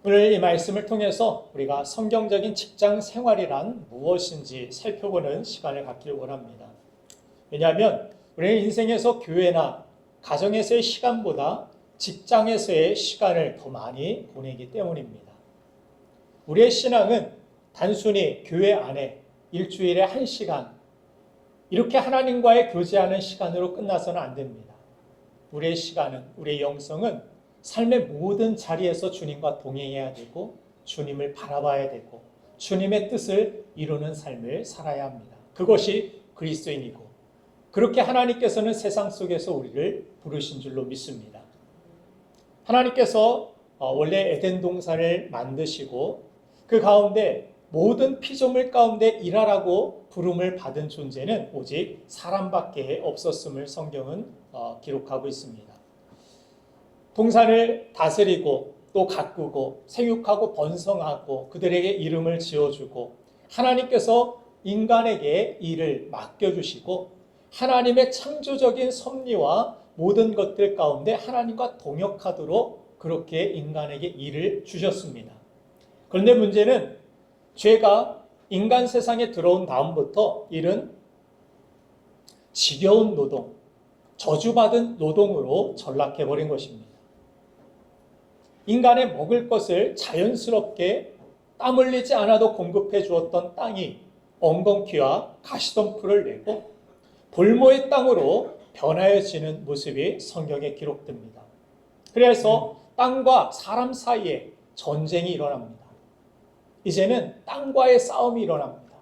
오늘 이 말씀을 통해서 우리가 성경적인 직장 생활이란 무엇인지 살펴보는 시간을 갖기를 원합니다. 왜냐하면 우리는 인생에서 교회나 가정에서의 시간보다 직장에서의 시간을 더 많이 보내기 때문입니다. 우리의 신앙은 단순히 교회 안에 일주일에 1시간 이렇게 하나님과의 교제하는 시간으로 끝나서는 안 됩니다. 우리의 시간은, 우리의 영성은 삶의 모든 자리에서 주님과 동행해야 되고 주님을 바라봐야 되고 주님의 뜻을 이루는 삶을 살아야 합니다. 그것이 그리스도인이고 그렇게 하나님께서는 세상 속에서 우리를 부르신 줄로 믿습니다. 하나님께서 원래 에덴 동산을 만드시고 그 가운데 모든 피조물 가운데 일하라고 부름을 받은 존재는 오직 사람밖에 없었음을 성경은 기록하고 있습니다. 동산을 다스리고 또 가꾸고 생육하고 번성하고 그들에게 이름을 지어주고 하나님께서 인간에게 일을 맡겨주시고 하나님의 창조적인 섭리와 모든 것들 가운데 하나님과 동역하도록 그렇게 인간에게 일을 주셨습니다. 그런데 문제는 죄가 인간 세상에 들어온 다음부터 일은 지겨운 노동, 저주받은 노동으로 전락해버린 것입니다. 인간의 먹을 것을 자연스럽게 땀 흘리지 않아도 공급해 주었던 땅이 엉겅퀴와 가시덤불을 내고 볼모의 땅으로 변하여지는 모습이 성경에 기록됩니다. 그래서 땅과 사람 사이에 전쟁이 일어납니다. 이제는 땅과의 싸움이 일어납니다.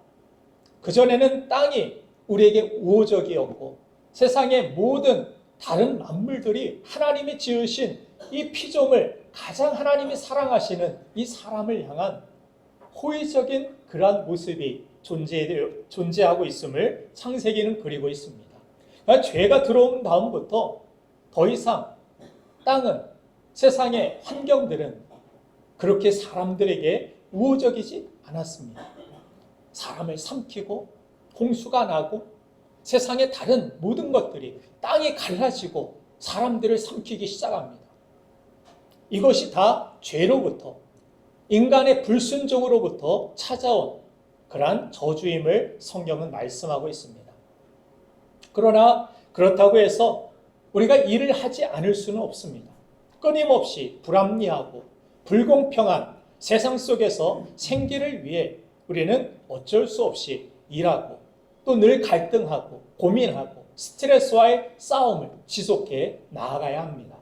그전에는 땅이 우리에게 우호적이었고 세상의 모든 다른 만물들이 하나님이 지으신 이 피조물, 가장 하나님이 사랑하시는 이 사람을 향한 호의적인 그러한 모습이 존재하고 있음을 창세기는 그리고 있습니다. 그러니까 죄가 들어온 다음부터 더 이상 땅은, 세상의 환경들은 그렇게 사람들에게 우호적이지 않았습니다. 사람을 삼키고 홍수가 나고 세상의 다른 모든 것들이 땅이 갈라지고 사람들을 삼키기 시작합니다. 이것이 다 죄로부터 인간의 불순종으로부터 찾아온 그러한 저주임을 성경은 말씀하고 있습니다. 그러나 그렇다고 해서 우리가 일을 하지 않을 수는 없습니다. 끊임없이 불합리하고 불공평한 세상 속에서 생기를 위해 우리는 어쩔 수 없이 일하고 또 늘 갈등하고 고민하고 스트레스와의 싸움을 지속해 나아가야 합니다.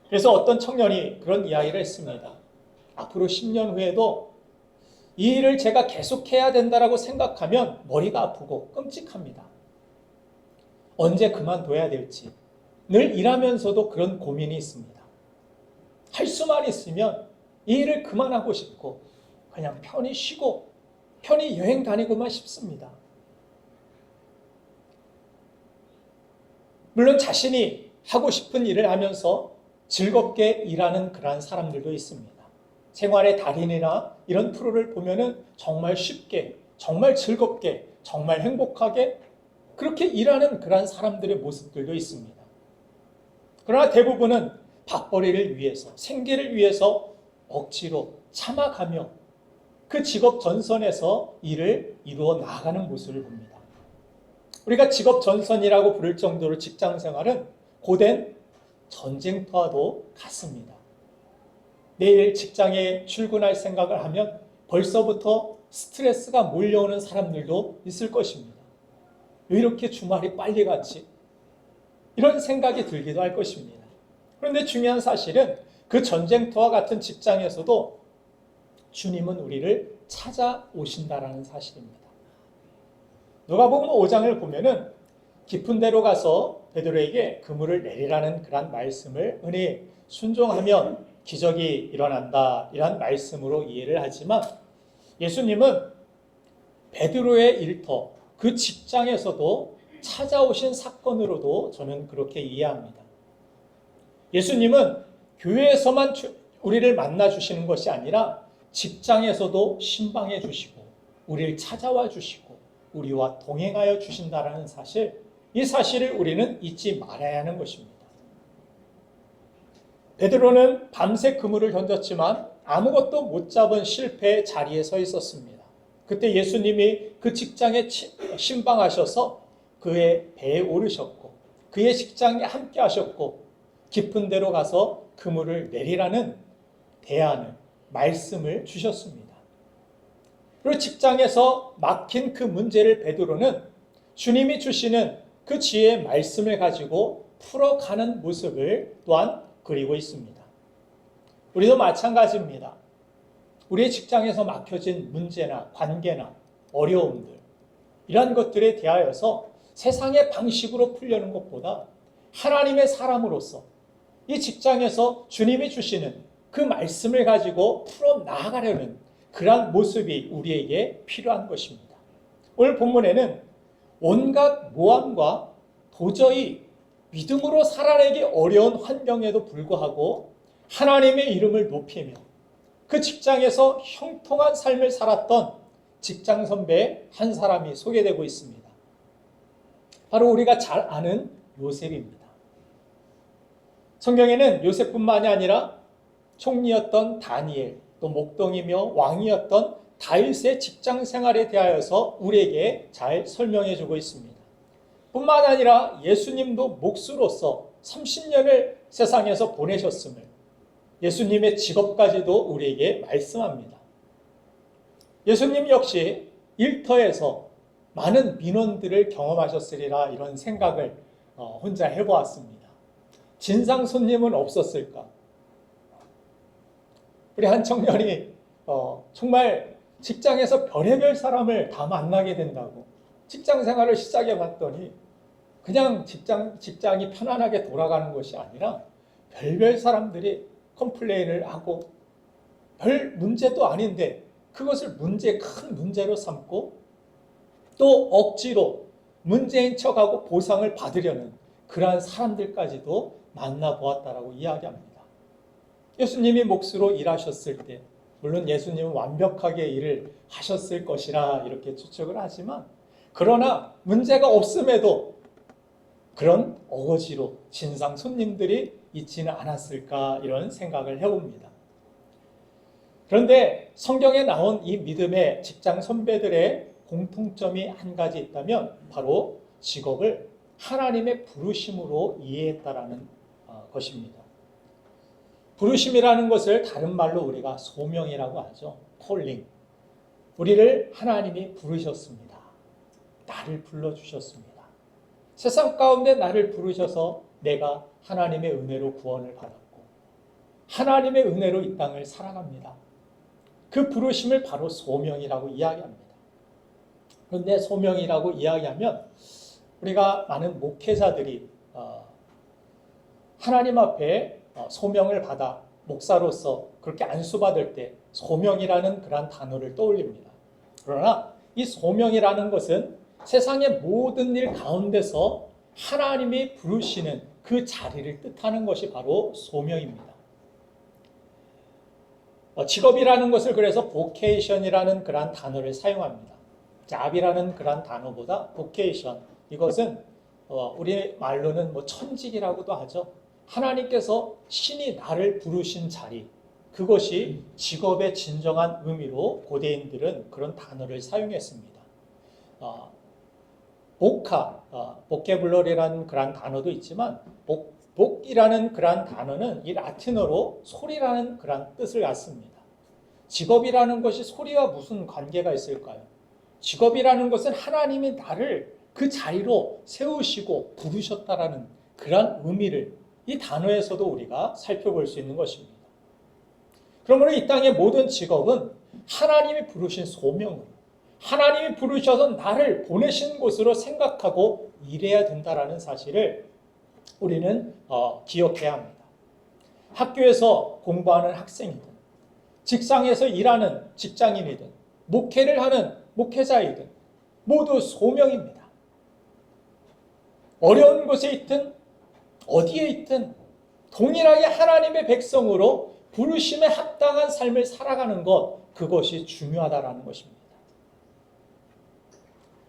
그래서 어떤 청년이 그런 이야기를 했습니다. 앞으로 10년 후에도 이 일을 제가 계속해야 된다고 생각하면 머리가 아프고 끔찍합니다. 언제 그만둬야 될지 늘 일하면서도 그런 고민이 있습니다. 할 수만 있으면 이 일을 그만하고 싶고 그냥 편히 쉬고 편히 여행 다니고만 싶습니다. 물론 자신이 하고 싶은 일을 하면서 즐겁게 일하는 그러한 사람들도 있습니다. 생활의 달인이나 이런 프로를 보면은 정말 쉽게, 정말 즐겁게, 정말 행복하게 그렇게 일하는 그러한 사람들의 모습들도 있습니다. 그러나 대부분은 밥벌이를 위해서, 생계를 위해서 억지로 참아가며 그 직업 전선에서 일을 이루어 나가는 모습을 봅니다. 우리가 직업 전선이라고 부를 정도로 직장 생활은 고된 전쟁터와도 같습니다. 내일 직장에 출근할 생각을 하면 벌써부터 스트레스가 몰려오는 사람들도 있을 것입니다. 왜 이렇게 주말이 빨리 갔지? 이런 생각이 들기도 할 것입니다. 그런데 중요한 사실은 그 전쟁터와 같은 직장에서도 주님은 우리를 찾아오신다라는 사실입니다. 누가복음 5장을 보면은 깊은 데로 가서 베드로에게 그물을 내리라는 그런 말씀을 은혜 순종하면 기적이 일어난다 이런 말씀으로 이해를 하지만 예수님은 베드로의 일터 그 직장에서도 찾아오신 사건으로도 저는 그렇게 이해합니다. 예수님은 교회에서만 우리를 만나 주시는 것이 아니라 직장에서도 신방해 주시고 우리를 찾아와 주시고 우리와 동행하여 주신다라는 사실, 이 사실을 우리는 잊지 말아야 하는 것입니다. 베드로는 밤새 그물을 던졌지만 아무것도 못 잡은 실패의 자리에 서 있었습니다. 그때 예수님이 그 직장에 신방하셔서 그의 배에 오르셨고 그의 직장에 함께 하셨고 깊은 데로 가서 그물을 내리라는 대안을, 말씀을 주셨습니다. 그리고 직장에서 막힌 그 문제를 베드로는 주님이 주시는 그 지혜의 말씀을 가지고 풀어가는 모습을 또한 그리고 있습니다. 우리도 마찬가지입니다. 우리의 직장에서 막혀진 문제나 관계나 어려움들, 이러한 것들에 대하여서 세상의 방식으로 풀려는 것보다 하나님의 사람으로서 이 직장에서 주님이 주시는 그 말씀을 가지고 풀어 나아가려는 그러한 모습이 우리에게 필요한 것입니다. 오늘 본문에는 온갖 모함과 도저히 믿음으로 살아내기 어려운 환경에도 불구하고 하나님의 이름을 높이며 그 직장에서 형통한 삶을 살았던 직장 선배 한 사람이 소개되고 있습니다. 바로 우리가 잘 아는 요셉입니다. 성경에는 요셉뿐만이 아니라 총리였던 다니엘, 또 목동이며 왕이었던 다윗의 직장 생활에 대하여서 우리에게 잘 설명해 주고 있습니다. 뿐만 아니라 예수님도 목수로서 30년을 세상에서 보내셨음을 예수님의 직업까지도 우리에게 말씀합니다. 예수님 역시 일터에서 많은 민원들을 경험하셨으리라 이런 생각을 혼자 해보았습니다. 진상 손님은 없었을까? 우리 한 청년이 정말 직장에서 별의별 사람을 다 만나게 된다고 직장 생활을 시작해 봤더니 그냥 직장이 편안하게 돌아가는 것이 아니라 별별 사람들이 컴플레인을 하고 별 문제도 아닌데 그것을 큰 문제로 삼고 또 억지로 문제인 척하고 보상을 받으려는 그러한 사람들까지도 만나보았다라고 이야기합니다. 예수님이 목수로 일하셨을 때 물론 예수님은 완벽하게 일을 하셨을 것이라 이렇게 추측을 하지만 그러나 문제가 없음에도 그런 어거지로 진상 손님들이 있지는 않았을까 이런 생각을 해봅니다. 그런데 성경에 나온 이 믿음의 직장 선배들의 공통점이 한 가지 있다면 바로 직업을 하나님의 부르심으로 이해했다라는 것입니다. 부르심이라는 것을 다른 말로 우리가 소명이라고 하죠. 콜링. 우리를 하나님이 부르셨습니다. 나를 불러주셨습니다. 세상 가운데 나를 부르셔서 내가 하나님의 은혜로 구원을 받았고 하나님의 은혜로 이 땅을 살아갑니다. 그 부르심을 바로 소명이라고 이야기합니다. 그런데 소명이라고 이야기하면 우리가 많은 목회자들이 하나님 앞에 소명을 받아 목사로서 그렇게 안수받을 때 소명이라는 그런 단어를 떠올립니다. 그러나 이 소명이라는 것은 세상의 모든 일 가운데서 하나님이 부르시는 그 자리를 뜻하는 것이 바로 소명입니다. 직업이라는 것을 그래서 vocation이라는 그런 단어를 사용합니다. job이라는 그런 단어보다 vocation, 이것은 우리 말로는 천직이라고도 하죠. 하나님께서 신이 나를 부르신 자리, 그것이 직업의 진정한 의미로 고대인들은 그런 단어를 사용했습니다. 보케블러리라는 그런 단어도 있지만 복이라는 그런 단어는 이 라틴어로 소리라는 그런 뜻을 갖습니다. 직업이라는 것이 소리와 무슨 관계가 있을까요? 직업이라는 것은 하나님이 나를 그 자리로 세우시고 부르셨다라는 그런 의미를 이 단어에서도 우리가 살펴볼 수 있는 것입니다. 그러므로 이 땅의 모든 직업은 하나님이 부르신 소명으로 하나님이 부르셔서 나를 보내신 곳으로 생각하고 일해야 된다라는 사실을 우리는 기억해야 합니다. 학교에서 공부하는 학생이든 직장에서 일하는 직장인이든 목회를 하는 목회자이든 모두 소명입니다. 어려운 곳에 있든 어디에 있든 동일하게 하나님의 백성으로 부르심에 합당한 삶을 살아가는 것, 그것이 중요하다라는 것입니다.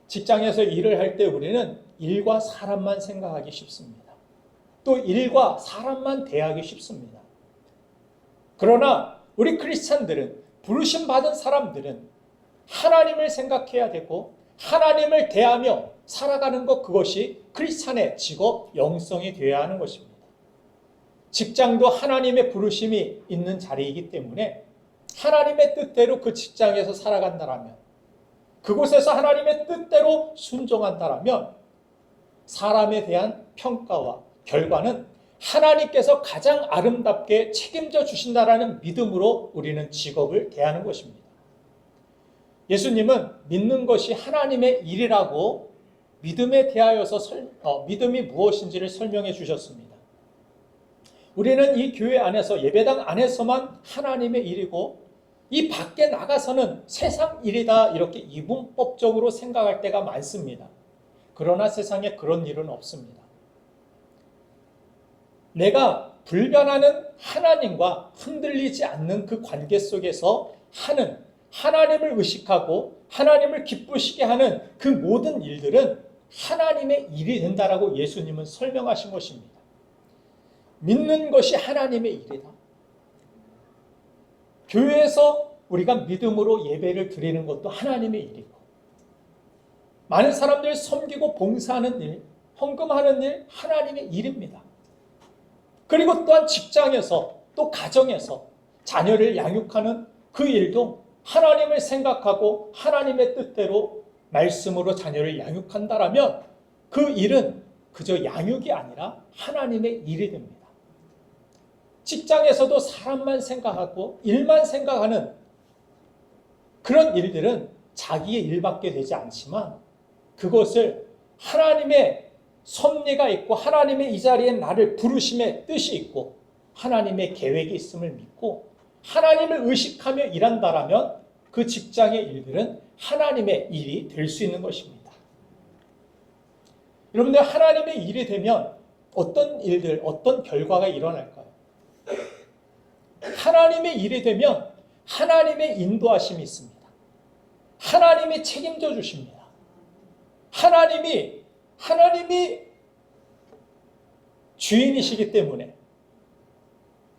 직장에서 일을 할 때 우리는 일과 사람만 생각하기 쉽습니다. 또 일과 사람만 대하기 쉽습니다. 그러나 우리 크리스찬들은, 부르심 받은 사람들은 하나님을 생각해야 되고 하나님을 대하며 살아가는 것, 그것이 크리스찬의 직업 영성이 되어야 하는 것입니다. 직장도 하나님의 부르심이 있는 자리이기 때문에 하나님의 뜻대로 그 직장에서 살아간다라면, 그곳에서 하나님의 뜻대로 순종한다라면 사람에 대한 평가와 결과는 하나님께서 가장 아름답게 책임져 주신다라는 믿음으로 우리는 직업을 대하는 것입니다. 예수님은 믿는 것이 하나님의 일이라고 믿음에 대하여서 믿음이 무엇인지를 설명해 주셨습니다. 우리는 이 교회 안에서, 예배당 안에서만 하나님의 일이고 이 밖에 나가서는 세상 일이다, 이렇게 이분법적으로 생각할 때가 많습니다. 그러나 세상에 그런 일은 없습니다. 내가 불변하는 하나님과 흔들리지 않는 그 관계 속에서 하는, 하나님을 의식하고 하나님을 기쁘시게 하는 그 모든 일들은 하나님의 일이 된다라고 예수님은 설명하신 것입니다. 믿는 것이 하나님의 일이다. 교회에서 우리가 믿음으로 예배를 드리는 것도 하나님의 일이고, 많은 사람들 섬기고 봉사하는 일, 헌금하는 일, 하나님의 일입니다. 그리고 또한 직장에서, 또 가정에서 자녀를 양육하는 그 일도 하나님을 생각하고 하나님의 뜻대로 말씀으로 자녀를 양육한다라면 그 일은 그저 양육이 아니라 하나님의 일이 됩니다. 직장에서도 사람만 생각하고 일만 생각하는 그런 일들은 자기의 일밖에 되지 않지만, 그것을 하나님의 섭리가 있고 하나님의 이 자리에 나를 부르심의 뜻이 있고 하나님의 계획이 있음을 믿고 하나님을 의식하며 일한다라면 그 직장의 일들은 하나님의 일이 될 수 있는 것입니다. 여러분들, 하나님의 일이 되면 어떤 일들, 어떤 결과가 일어날까요? 하나님의 일이 되면 하나님의 인도하심이 있습니다. 하나님이 책임져 주십니다. 하나님이 주인이시기 때문에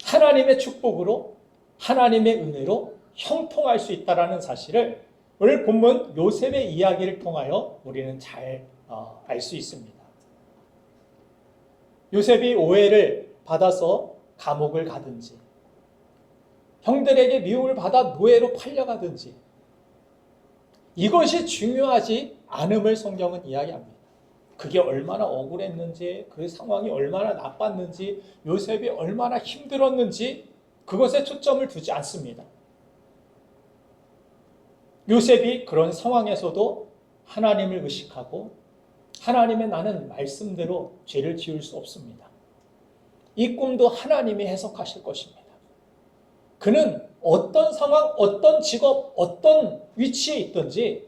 하나님의 축복으로, 하나님의 은혜로 형통할 수 있다는 사실을 오늘 본문 요셉의 이야기를 통하여 우리는 잘 알 수 있습니다. 요셉이 오해를 받아서 감옥을 가든지, 형들에게 미움을 받아 노예로 팔려가든지, 이것이 중요하지 않음을 성경은 이야기합니다. 그게 얼마나 억울했는지, 그 상황이 얼마나 나빴는지, 요셉이 얼마나 힘들었는지, 그것에 초점을 두지 않습니다. 요셉이 그런 상황에서도 하나님을 의식하고 하나님의, 나는 말씀대로 죄를 지을 수 없습니다. 이 꿈도 하나님이 해석하실 것입니다. 그는 어떤 상황, 어떤 직업, 어떤 위치에 있든지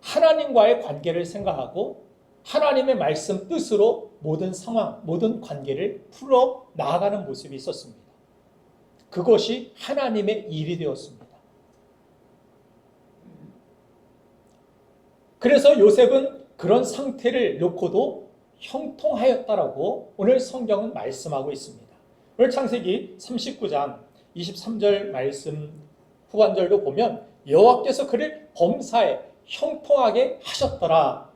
하나님과의 관계를 생각하고 하나님의 말씀 뜻으로 모든 상황, 모든 관계를 풀어 나아가는 모습이 있었습니다. 그것이 하나님의 일이 되었습니다. 그래서 요셉은 그런 상태를 놓고도 형통하였다라고 오늘 성경은 말씀하고 있습니다. 오늘 창세기 39장 23절 말씀 후반절도 보면 여호와께서 그를 범사에 형통하게 하셨더라.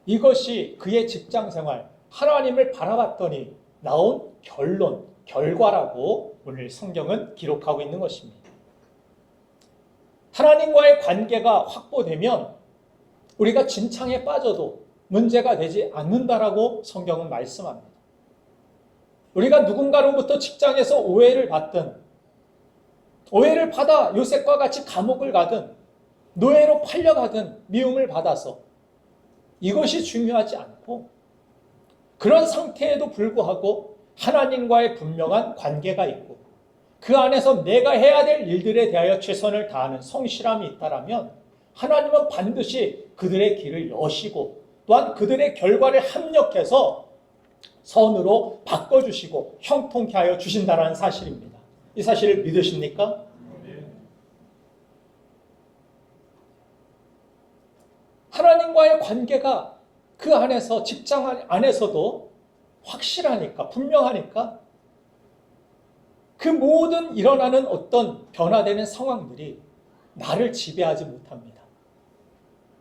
이것이 그의 직장생활, 하나님을 바라봤더니 나온 결론, 결과라고 오늘 성경은 기록하고 있는 것입니다. 하나님과의 관계가 확보되면 우리가 진창에 빠져도 문제가 되지 않는다라고 성경은 말씀합니다. 우리가 누군가로부터 직장에서 오해를 받든, 오해를 받아 요셉과 같이 감옥을 가든, 노예로 팔려가든 미움을 받아서, 이것이 중요하지 않고 그런 상태에도 불구하고 하나님과의 분명한 관계가 있고 그 안에서 내가 해야 될 일들에 대하여 최선을 다하는 성실함이 있다라면 하나님은 반드시 그들의 길을 여시고 또한 그들의 결과를 합력해서 선으로 바꿔주시고 형통케 하여 주신다는 사실입니다. 이 사실을 믿으십니까? 하나님과의 관계가 그 안에서, 직장 안에서도 확실하니까, 분명하니까 그 모든 일어나는 어떤 변화되는 상황들이 나를 지배하지 못합니다.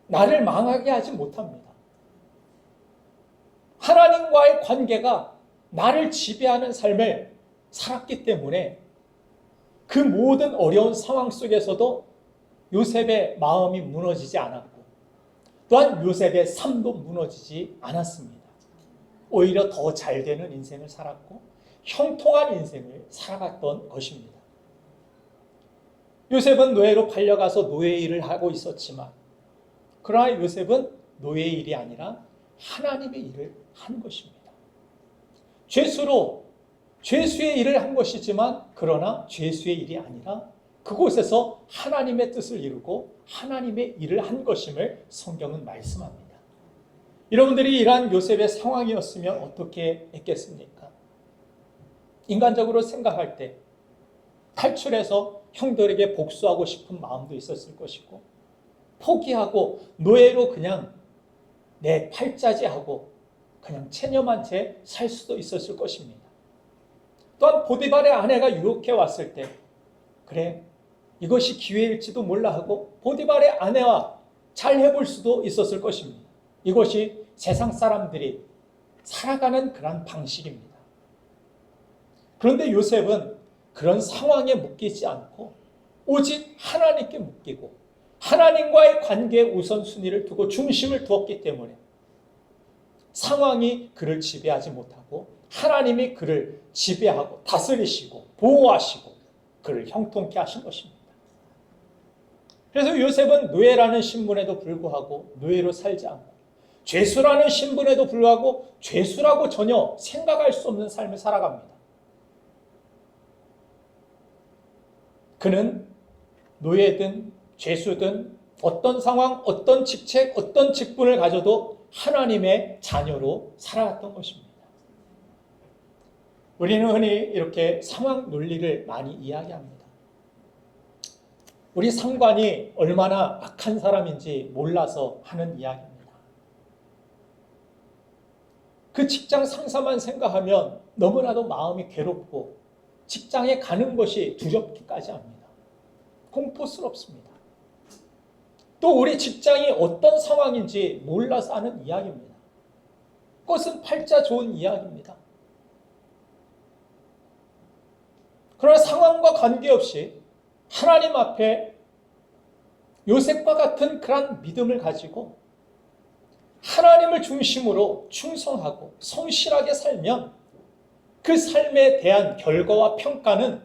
나를 망하게 하지 못합니다. 하나님과의 관계가 나를 지배하는 삶을 살았기 때문에 그 모든 어려운 상황 속에서도 요셉의 마음이 무너지지 않았고 또한 요셉의 삶도 무너지지 않았습니다. 오히려 더 잘 되는 인생을 살았고 형통한 인생을 살아갔던 것입니다. 요셉은 노예로 팔려가서 노예 일을 하고 있었지만 그러나 요셉은 노예 일이 아니라 하나님의 일을 한 것입니다. 죄수의 일을 한 것이지만 그러나 죄수의 일이 아니라 그곳에서 하나님의 뜻을 이루고 하나님의 일을 한 것임을 성경은 말씀합니다. 여러분들이 이러한 요셉의 상황이었으면 어떻게 했겠습니까? 인간적으로 생각할 때 탈출해서 형들에게 복수하고 싶은 마음도 있었을 것이고 포기하고 노예로 그냥 내 팔자지하고 그냥 체념한 채 살 수도 있었을 것입니다. 또한 보디발의 아내가 유혹해 왔을 때 그래 이것이 기회일지도 몰라 하고 보디발의 아내와 잘 해볼 수도 있었을 것입니다. 이것이 세상 사람들이 살아가는 그런 방식입니다. 그런데 요셉은 그런 상황에 묶이지 않고 오직 하나님께 묶이고 하나님과의 관계에 우선순위를 두고 중심을 두었기 때문에 상황이 그를 지배하지 못하고 하나님이 그를 지배하고 다스리시고 보호하시고 그를 형통케 하신 것입니다. 그래서 요셉은 노예라는 신분에도 불구하고 노예로 살지 않고 죄수라는 신분에도 불구하고 죄수라고 전혀 생각할 수 없는 삶을 살아갑니다. 그는 노예든 죄수든 어떤 상황, 어떤 직책, 어떤 직분을 가져도 하나님의 자녀로 살아갔던 것입니다. 우리는 흔히 이렇게 상황 논리를 많이 이야기합니다. 우리 상관이 얼마나 악한 사람인지 몰라서 하는 이야기입니다. 그 직장 상사만 생각하면 너무나도 마음이 괴롭고 직장에 가는 것이 두렵기까지 합니다. 공포스럽습니다. 또 우리 직장이 어떤 상황인지 몰라서 하는 이야기입니다. 그것은 팔자 좋은 이야기입니다. 그러나 상황과 관계없이 하나님 앞에 요셉과 같은 그런 믿음을 가지고 하나님을 중심으로 충성하고 성실하게 살면 그 삶에 대한 결과와 평가는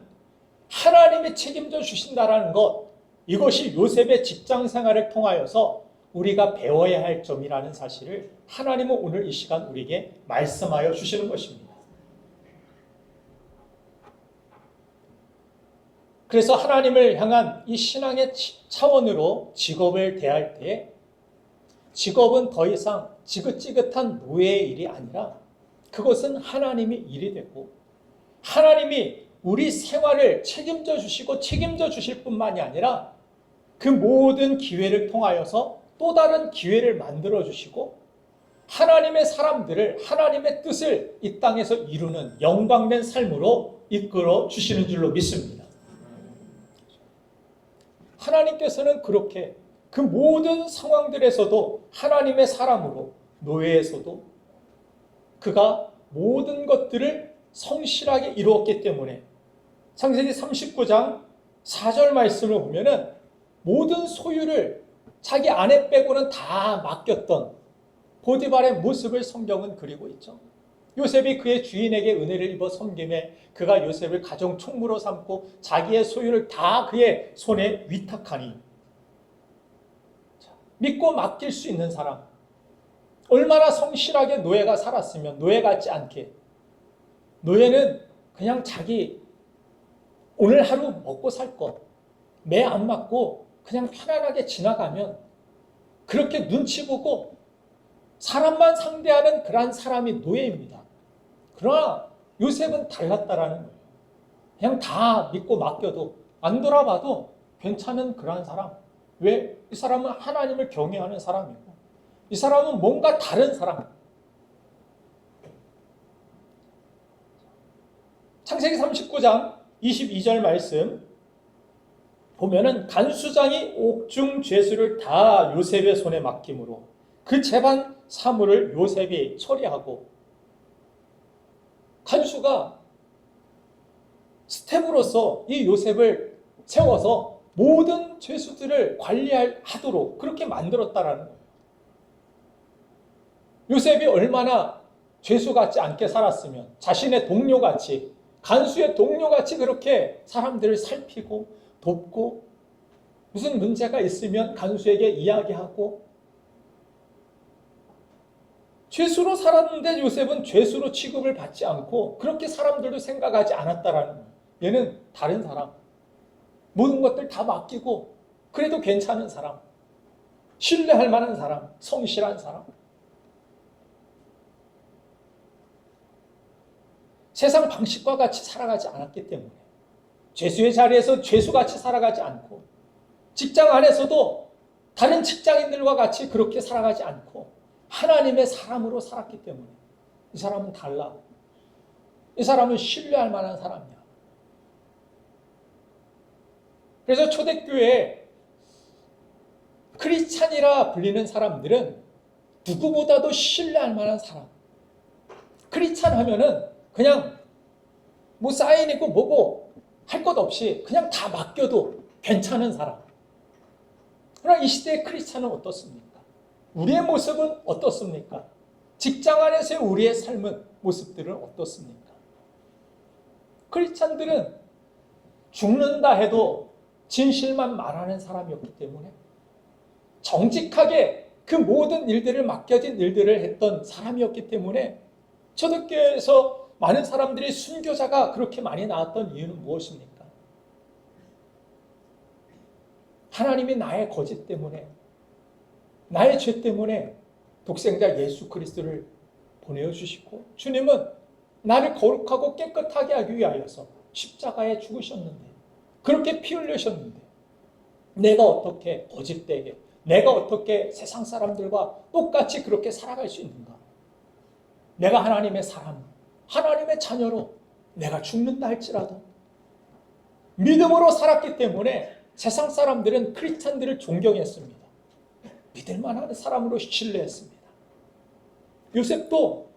하나님이 책임져 주신다라는 것, 이것이 요셉의 직장 생활을 통하여서 우리가 배워야 할 점이라는 사실을 하나님은 오늘 이 시간 우리에게 말씀하여 주시는 것입니다. 그래서 하나님을 향한 이 신앙의 차원으로 직업을 대할 때 직업은 더 이상 지긋지긋한 노예의 일이 아니라 그것은 하나님의 일이 되고 하나님이 우리 생활을 책임져 주시고 책임져 주실 뿐만이 아니라 그 모든 기회를 통하여서 또 다른 기회를 만들어 주시고 하나님의 사람들을 하나님의 뜻을 이 땅에서 이루는 영광된 삶으로 이끌어 주시는 줄로 믿습니다. 하나님께서는 그렇게 그 모든 상황들에서도 하나님의 사람으로 노예에서도 그가 모든 것들을 성실하게 이루었기 때문에 창세기 39장 4절 말씀을 보면은 모든 소유를 자기 아내 빼고는 다 맡겼던 보디발의 모습을 성경은 그리고 있죠. 요셉이 그의 주인에게 은혜를 입어 섬김에 그가 요셉을 가정 총무로 삼고 자기의 소유를 다 그의 손에 위탁하니 믿고 맡길 수 있는 사람, 얼마나 성실하게 노예가 살았으면 노예 같지 않게 노예는 그냥 자기 오늘 하루 먹고 살 것 매 안 맞고 그냥 편안하게 지나가면 그렇게 눈치 보고 사람만 상대하는 그런 사람이 노예입니다. 그러나 요셉은 달랐다라는 거예요. 그냥 다 믿고 맡겨도 안 돌아봐도 괜찮은 그런 사람. 왜? 이 사람은 하나님을 경외하는 사람이고 이 사람은 뭔가 다른 사람. 창세기 39장 22절 말씀 보면은 간수장이 옥중 죄수를 다 요셉의 손에 맡김으로 그 재반 사물을 요셉이 처리하고, 간수가 스텝으로서 이 요셉을 세워서 모든 죄수들을 관리하도록 그렇게 만들었다라는 거예요. 요셉이 얼마나 죄수 같지 않게 살았으면 자신의 동료같이, 간수의 동료같이 그렇게 사람들을 살피고 돕고, 무슨 문제가 있으면 간수에게 이야기하고, 죄수로 살았는데 요셉은 죄수로 취급을 받지 않고 그렇게 사람들도 생각하지 않았다라는 거예요. 얘는 다른 사람, 모든 것들 다 맡기고 그래도 괜찮은 사람, 신뢰할 만한 사람, 성실한 사람. 세상 방식과 같이 살아가지 않았기 때문에, 죄수의 자리에서 죄수같이 살아가지 않고, 직장 안에서도 다른 직장인들과 같이 그렇게 살아가지 않고 하나님의 사람으로 살았기 때문에 이 사람은 달라. 이 사람은 신뢰할 만한 사람이야. 그래서 초대교회에 크리스찬이라 불리는 사람들은 누구보다도 신뢰할 만한 사람. 크리스찬 하면은 그냥 뭐 사인이고 뭐고 할 것 없이 그냥 다 맡겨도 괜찮은 사람. 그러나 이 시대의 크리스찬은 어떻습니까? 우리의 모습은 어떻습니까? 직장 안에서의 우리의 삶은 모습들은 어떻습니까? 크리스찬들은 죽는다 해도 진실만 말하는 사람이었기 때문에, 정직하게 그 모든 일들을 맡겨진 일들을 했던 사람이었기 때문에 초대교회에서 많은 사람들이 순교자가 그렇게 많이 나왔던 이유는 무엇입니까? 하나님이 나의 거짓 때문에, 나의 죄 때문에 독생자 예수 그리스도를 보내주시고, 주님은 나를 거룩하고 깨끗하게 하기 위하여서 십자가에 죽으셨는데, 그렇게 피 흘리셨는데 내가 어떻게 거짓되게, 내가 어떻게 세상 사람들과 똑같이 그렇게 살아갈 수 있는가? 내가 하나님의 사람, 하나님의 자녀로 내가 죽는다 할지라도 믿음으로 살았기 때문에 세상 사람들은 크리스찬들을 존경했습니다. 믿을만한 사람으로 신뢰했습니다. 요셉도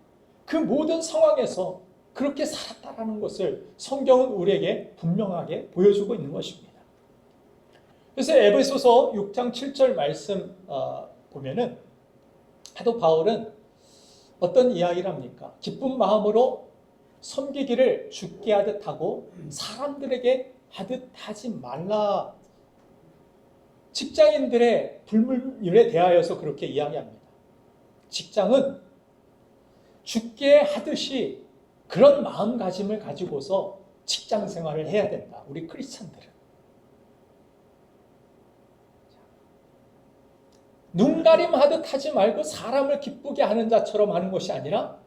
그 모든 상황에서 그렇게 살았다라는 것을 성경은 우리에게 분명하게 보여주고 있는 것입니다. 그래서 에베소서 6장 7절 말씀 보면은 사도 바울은 어떤 이야기를 합니까? 기쁜 마음으로 섬기기를 주께 하듯 하고 사람들에게 하듯 하지 말라. 직장인들의 불문율에 대하여서 그렇게 이야기합니다. 직장은 주께 하듯이 그런 마음가짐을 가지고서 직장 생활을 해야 된다. 우리 크리스찬들은. 눈가림하듯 하지 말고 사람을 기쁘게 하는 자처럼 하는 것이 아니라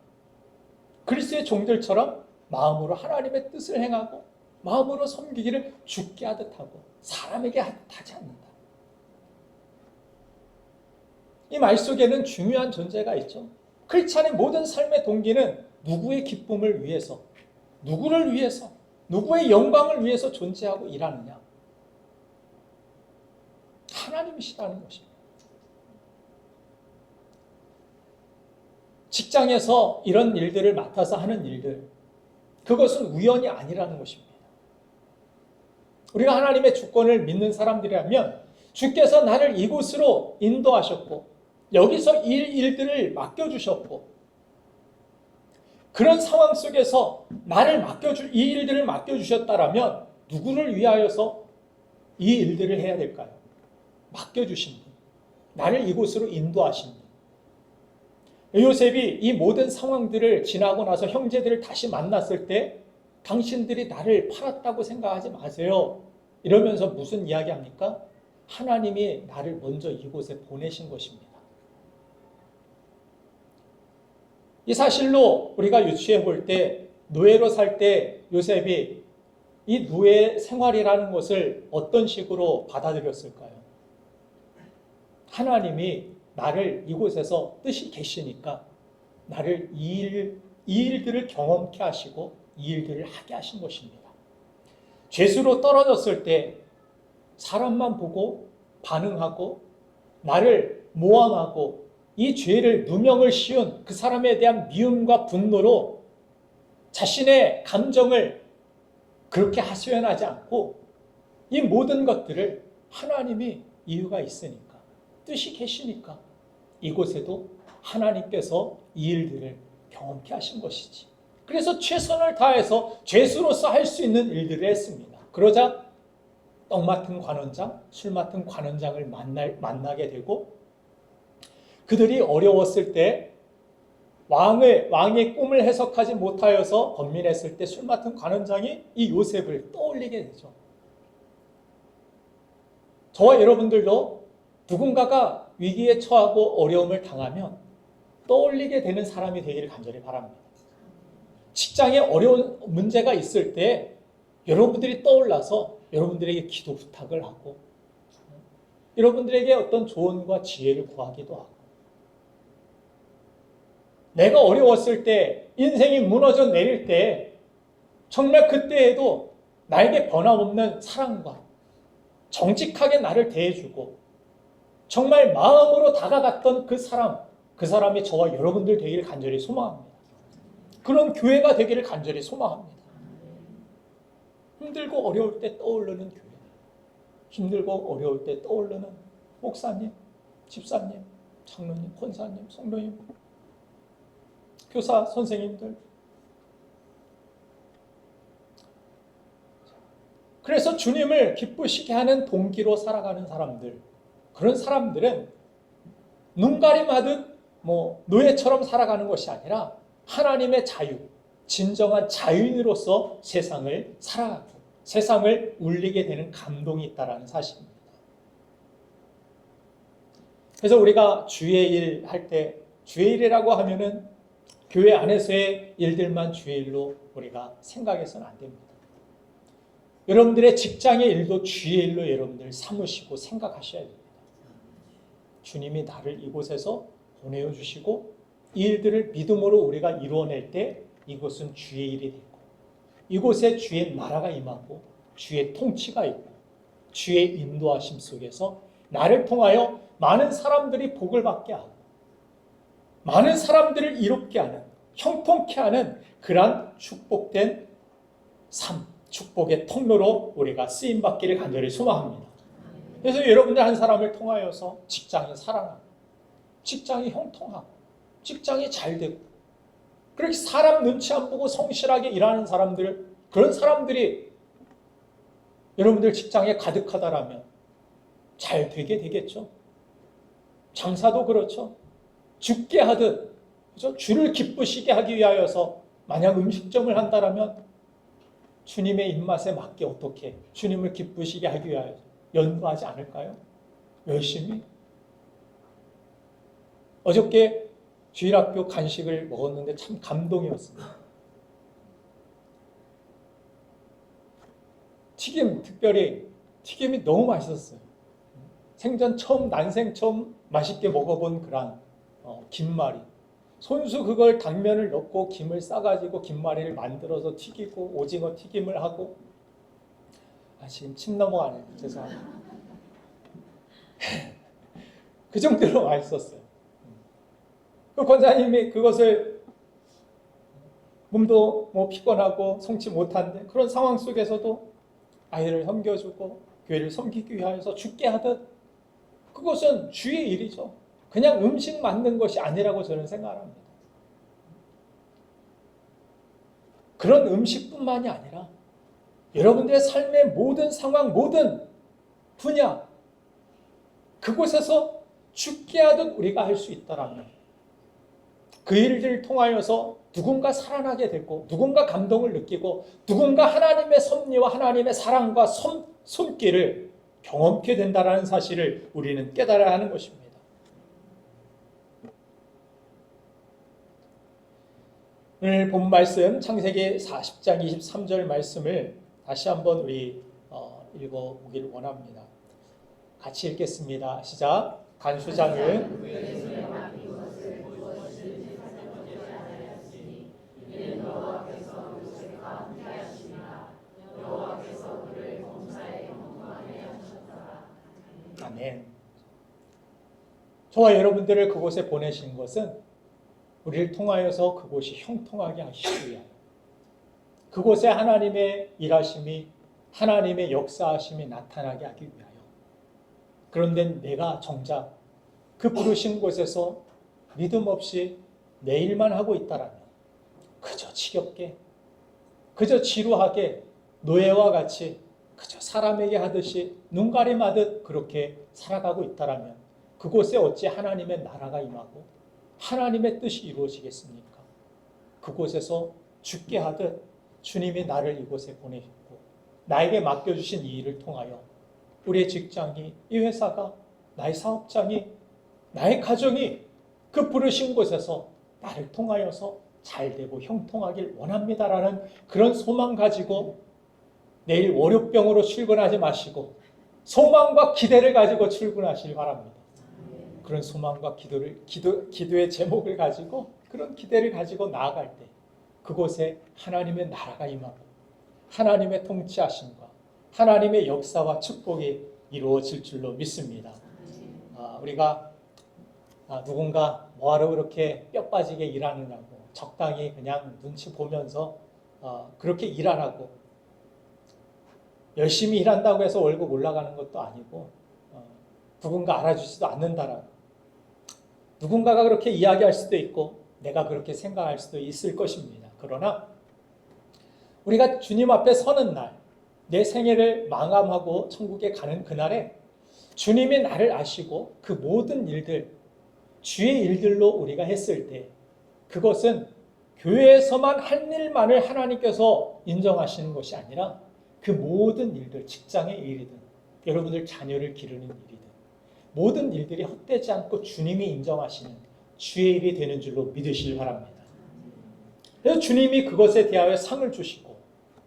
그리스도의 종들처럼 마음으로 하나님의 뜻을 행하고 마음으로 섬기기를 주께 하듯 하고 사람에게 하듯 하지 않는다. 이 말 속에는 중요한 존재가 있죠. 크리스찬의 모든 삶의 동기는 누구의 기쁨을 위해서, 누구를 위해서, 누구의 영광을 위해서 존재하고 일하느냐? 하나님이시라는 것입니다. 직장에서 이런 일들을 맡아서 하는 일들, 그것은 우연이 아니라는 것입니다. 우리가 하나님의 주권을 믿는 사람들이라면 주께서 나를 이곳으로 인도하셨고 여기서 이 일들을 맡겨주셨고 그런 상황 속에서 이 일들을 맡겨주셨다라면 누구를 위하여서 이 일들을 해야 될까요? 맡겨주신 분, 나를 이곳으로 인도하신 분. 요셉이 이 모든 상황들을 지나고 나서 형제들을 다시 만났을 때 당신들이 나를 팔았다고 생각하지 마세요. 이러면서 무슨 이야기합니까? 하나님이 나를 먼저 이곳에 보내신 것입니다. 이 사실로 우리가 유추해 볼 때 노예로 살 때 요셉이 이 노예 생활이라는 것을 어떤 식으로 받아들였을까요? 하나님이 나를 이곳에서 뜻이 계시니까 나를 이 일들을 경험케 하시고 이 일들을 하게 하신 것입니다. 죄수로 떨어졌을 때 사람만 보고 반응하고 나를 모함하고 이 죄를 누명을 씌운 그 사람에 대한 미움과 분노로 자신의 감정을 그렇게 하소연하지 않고 이 모든 것들을 하나님이 이유가 있으니까, 뜻이 계시니까 이곳에도 하나님께서 이 일들을 경험케 하신 것이지. 그래서 최선을 다해서 죄수로서 할 수 있는 일들을 했습니다. 그러자 떡 맡은 관원장, 술 맡은 관원장을 만나게 되고, 그들이 어려웠을 때 왕의 꿈을 해석하지 못하여서 번민했을 때 술 맡은 관원장이 이 요셉을 떠올리게 되죠. 저와 여러분들도 누군가가 위기에 처하고 어려움을 당하면 떠올리게 되는 사람이 되기를 간절히 바랍니다. 직장에 어려운 문제가 있을 때 여러분들이 떠올라서 여러분들에게 기도 부탁을 하고 여러분들에게 어떤 조언과 지혜를 구하기도 하고, 내가 어려웠을 때, 인생이 무너져 내릴 때 정말 그때에도 나에게 변함없는 사랑과 정직하게 나를 대해주고 정말 마음으로 다가갔던 그 사람이 저와 여러분들 되기를 간절히 소망합니다. 그런 교회가 되기를 간절히 소망합니다. 힘들고 어려울 때 떠오르는 교회, 힘들고 어려울 때 떠오르는 목사님, 집사님, 장로님, 권사님, 성도님, 교사, 선생님들. 그래서 주님을 기쁘시게 하는 동기로 살아가는 사람들, 그런 사람들은 눈가림하듯 노예처럼 살아가는 것이 아니라 하나님의 자유, 진정한 자유인으로서 세상을 살아가고 세상을 울리게 되는 감동이 있다는 사실입니다. 그래서 우리가 주의 일 할 때, 주의 일이라고 하면은 교회 안에서의 일들만 주의 일로 우리가 생각해서는 안 됩니다. 여러분들의 직장의 일도 주의 일로 여러분들 삼으시고 생각하셔야 됩니다. 주님이 나를 이곳에서 보내어 주시고 이 일들을 믿음으로 우리가 이루어낼 때 이곳은 주의 일이 되고, 이곳에 주의 나라가 임하고 주의 통치가 있고 주의 인도하심 속에서 나를 통하여 많은 사람들이 복을 받게 하고 많은 사람들을 이롭게 하는, 형통케 하는 그러한 축복된 삶, 축복의 통로로 우리가 쓰임받기를 간절히 소망합니다. 그래서 여러분들 한 사람을 통하여서 직장이 살아나고 직장이 형통하고 직장이 잘 되고, 그렇게 사람 눈치 안 보고 성실하게 일하는 사람들, 그런 사람들이 여러분들 직장에 가득하다라면 잘 되게 되겠죠. 장사도 그렇죠. 죽게 하듯, 그렇죠? 주를 기쁘시게 하기 위하여서 만약 음식점을 한다라면 주님의 입맛에 맞게 어떻게 주님을 기쁘시게 하기 위하여 연구하지 않을까요? 열심히. 어저께 주일학교 간식을 먹었는데 참 감동이었습니다. 튀김, 특별히 튀김이 너무 맛있었어요. 생전 처음, 난생 처음 맛있게 먹어본 그런 김말이. 손수 그걸 당면을 넣고 김을 싸가지고 김말이를 만들어서 튀기고 오징어 튀김을 하고, 지금 침 넘어가네요. 죄송합니다. 그 정도로 맛있었어요. 그 권사님이 그것을 몸도 피곤하고 성치 못한데 그런 상황 속에서도 아이를 섬겨주고 교회를 섬기기 위하여서 죽게 하듯, 그것은 주의 일이죠. 그냥 음식 만든 것이 아니라고 저는 생각합니다. 그런 음식뿐만이 아니라 여러분들의 삶의 모든 상황, 모든 분야, 그곳에서 죽게 하듯 우리가 할 수 있다라면 그 일들을 통하여서 누군가 살아나게 되고 누군가 감동을 느끼고 누군가 하나님의 섭리와 하나님의 사랑과 손길을 경험케 된다는 사실을 우리는 깨달아야 하는 것입니다. 오늘 본 말씀 창세기 40장 23절 말씀을 다시 한번 우리 읽어보기를 원합니다. 같이 읽겠습니다. 시작. 간수장은 아멘. 저와 여러분들을 그곳에 보내신 것은 우리를 통하여서 그곳이 형통하게 하시기 위하여, 그곳에 하나님의 일하심이, 하나님의 역사하심이 나타나게 하기 위하여. 그런데 내가 정작 그 부르신 곳에서 믿음 없이 내 일만 하고 있다라면, 그저 지겹게, 그저 지루하게, 노예와 같이 그저 사람에게 하듯이 눈가림하듯 그렇게 살아가고 있다라면 그곳에 어찌 하나님의 나라가 임하고 하나님의 뜻이 이루어지겠습니까? 그곳에서 죽게 하듯 주님이 나를 이곳에 보내셨고 나에게 맡겨주신 이 일을 통하여 우리의 직장이, 이 회사가, 나의 사업장이, 나의 가정이 그 부르신 곳에서 나를 통하여서 잘 되고 형통하길 원합니다라는 그런 소망 가지고 내일 월요병으로 출근하지 마시고 소망과 기대를 가지고 출근하시길 바랍니다. 그런 소망과 기도의 제목을 가지고, 그런 기대를 가지고 나아갈 때 그곳에 하나님의 나라가 임하고 하나님의 통치하심과 하나님의 역사와 축복이 이루어질 줄로 믿습니다. 우리가 누군가 뭐하러 그렇게 뼈 빠지게 일하느냐고, 적당히 그냥 눈치 보면서 그렇게 일 안 하고, 열심히 일한다고 해서 월급 올라가는 것도 아니고, 누군가 알아주지도 않는다라고, 누군가가 그렇게 이야기할 수도 있고 내가 그렇게 생각할 수도 있을 것입니다. 그러나 우리가 주님 앞에 서는 날, 내 생애를 마감하고 천국에 가는 그날에 주님이 나를 아시고 그 모든 일들, 주의 일들로 우리가 했을 때 그것은 교회에서만 한 일만을 하나님께서 인정하시는 것이 아니라 그 모든 일들, 직장의 일이든 여러분들 자녀를 기르는 일이든 모든 일들이 헛되지 않고 주님이 인정하시는 주의 일이 되는 줄로 믿으시길 바랍니다. 그래서 주님이 그것에 대하여 상을 주시고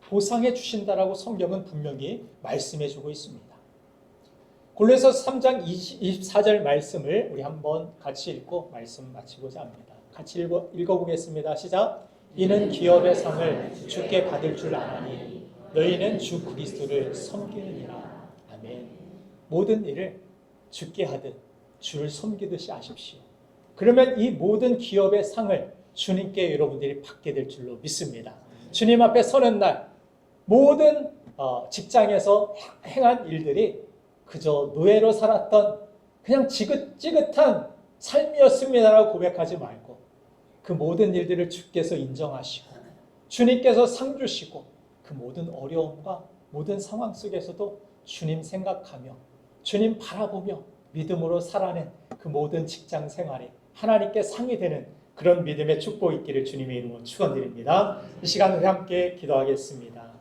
보상해 주신다라고 성경은 분명히 말씀해 주고 있습니다. 골로새서 3장 24절 말씀을 우리 한번 같이 읽고 말씀 마치고자 합니다. 같이 읽어보겠습니다. 시작. 이는 기업의 상을 주께 받을 줄 아나니 너희는 주 그리스도를 섬기느니라. 아멘. 모든 일을 주께 하듯 주를 섬기듯이 하십시오. 그러면 이 모든 기업의 상을 주님께 여러분들이 받게 될 줄로 믿습니다. 주님 앞에 서는 날 모든 직장에서 행한 일들이 그저 노예로 살았던 그냥 지긋지긋한 삶이었습니다라고 고백하지 말고 그 모든 일들을 주께서 인정하시고 주님께서 상 주시고 그 모든 어려움과 모든 상황 속에서도 주님 생각하며 주님 바라보며 믿음으로 살아낸 그 모든 직장 생활에 하나님께 상이 되는 그런 믿음의 축복이 있기를 주님의 이름으로 축원드립니다. 이 시간 우리 함께 기도하겠습니다.